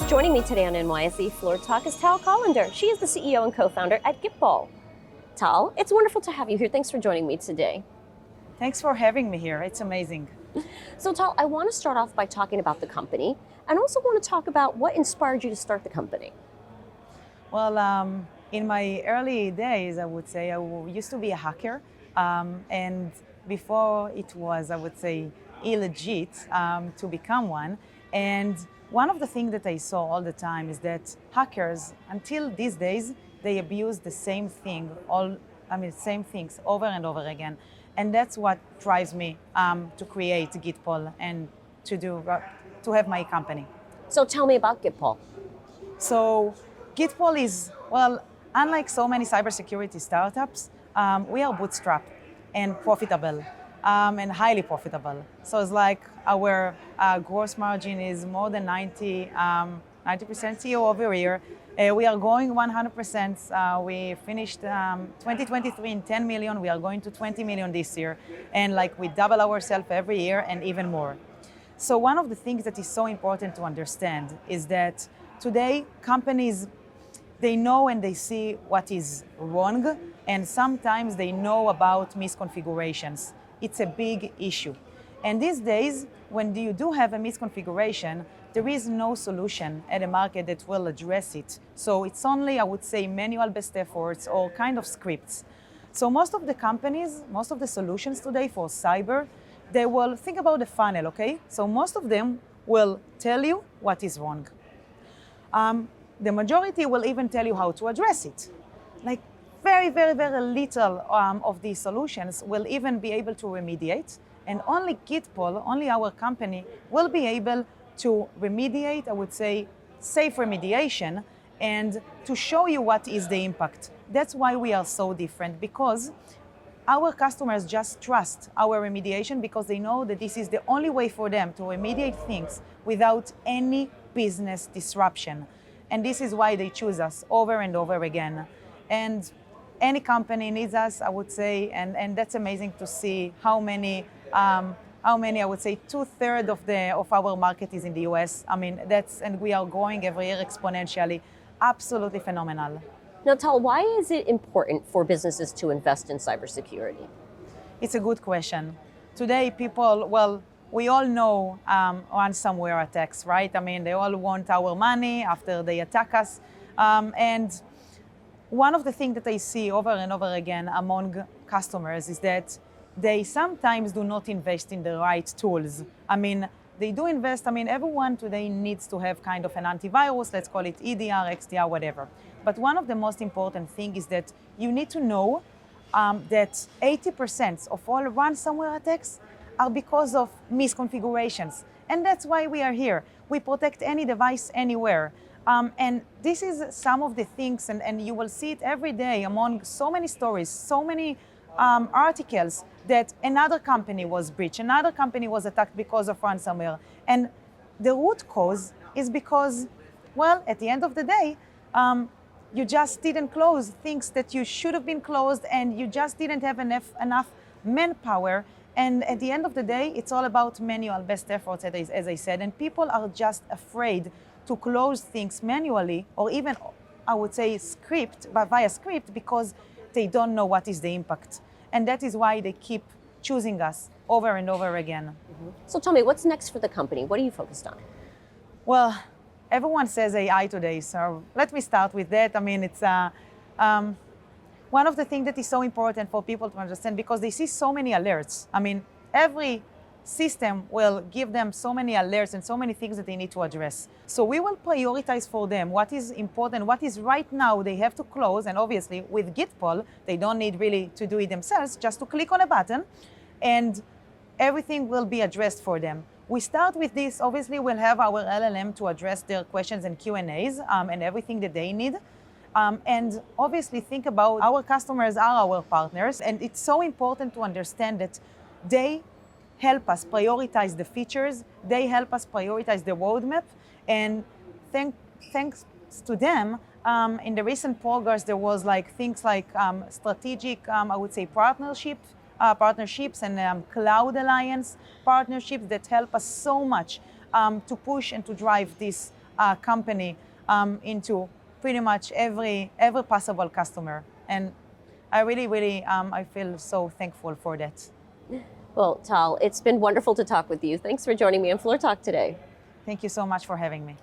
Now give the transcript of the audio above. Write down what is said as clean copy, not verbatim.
Joining me today on NYSE Floor Talk is Tal Kollender. She is the CEO and co-founder at GYTPOL. Tal, it's wonderful to have you here. Thanks for joining me today. Thanks for having me here. It's amazing. So Tal, I want to start off by talking about the company and also want to talk about what inspired you to start the company. Well, in my early days, I would say, used to be a hacker. And before it was, I would say, illegit to become one. And one of the things that I saw all the time is that hackers, until these days, they abuse the same thing, same things over and over again. And that's what drives me to create GYTPOL and to have my company. So tell me about GYTPOL. So GYTPOL is, well, unlike so many cybersecurity startups, we are bootstrapped and profitable and highly profitable. So it's like our gross margin is more than 90% year over year. We are growing 100%. We finished 2023 in 10 million. We are going to 20 million this year. And like we double ourselves every year and even more. So one of the things that is so important to understand is that today companies, they know and they see what is wrong, and sometimes they know about misconfigurations. It's a big issue. And these days, when you do have a misconfiguration, there is no solution at the market that will address it. So it's only, I would say, manual best efforts or kind of scripts. So most of the companies, most of the solutions today for cyber, they will think about the funnel, okay? So most of them will tell you what is wrong. The majority will even tell you how to address it. Like very, very, very little of these solutions will even be able to remediate. And only GYTPOL, only our company, will be able to remediate, I would say, safe remediation, and to show you what is the impact. That's why we are so different, because our customers just trust our remediation because they know that this is the only way for them to remediate things without any business disruption. And this is why they choose us over and over again. And any company needs us, I would say, and that's amazing to see how many, I would say, 2/3 of our market is in the US. I mean, and we are growing every year exponentially. Absolutely phenomenal. Now Tal, why is it important for businesses to invest in cybersecurity? It's a good question. Today, people, well, we all know ransomware attacks, right? I mean, they all want our money after they attack us. And one of the things that I see over and over again among customers is that they sometimes do not invest in the right tools. I mean, they do invest, everyone today needs to have kind of an antivirus, let's call it EDR, XDR, whatever. But one of the most important things is that you need to know that 80% of all ransomware attacks are because of misconfigurations. And that's why we are here. We protect any device anywhere. And this is some of the things, and you will see it every day among so many stories, so many articles that another company was breached, another company was attacked because of ransomware. And the root cause is because, well, at the end of the day, you just didn't close things that you should have been closed, and you just didn't have enough manpower. And at the end of the day, it's all about manual best efforts, as I said, and people are just afraid to close things manually, or even, I would say, via script, because they don't know what is the impact. And that is why they keep choosing us over and over again. Mm-hmm. So tell me, what's next for the company? What are you focused on? Well, everyone says AI today, so let me start with that. It's one of the things that is so important for people to understand, because they see so many alerts. Every system will give them so many alerts and so many things that they need to address. So we will prioritize for them what is important, what is right now they have to close. And obviously with GYTPOL, they don't need really to do it themselves, just to click on a button and everything will be addressed for them. We start with this. Obviously, we'll have our LLM to address their questions and Q&As and everything that they need. And obviously think about our customers are our partners. And it's so important to understand that they help us prioritize the features. They help us prioritize the roadmap. And thanks to them, in the recent progress, there was things like strategic, I would say, partnerships and cloud alliance partnerships that help us so much to push and to drive this company into pretty much every possible customer. And I really, I feel so thankful for that. Well, Tal, it's been wonderful to talk with you. Thanks for joining me on Floor Talk today. Thank you so much for having me.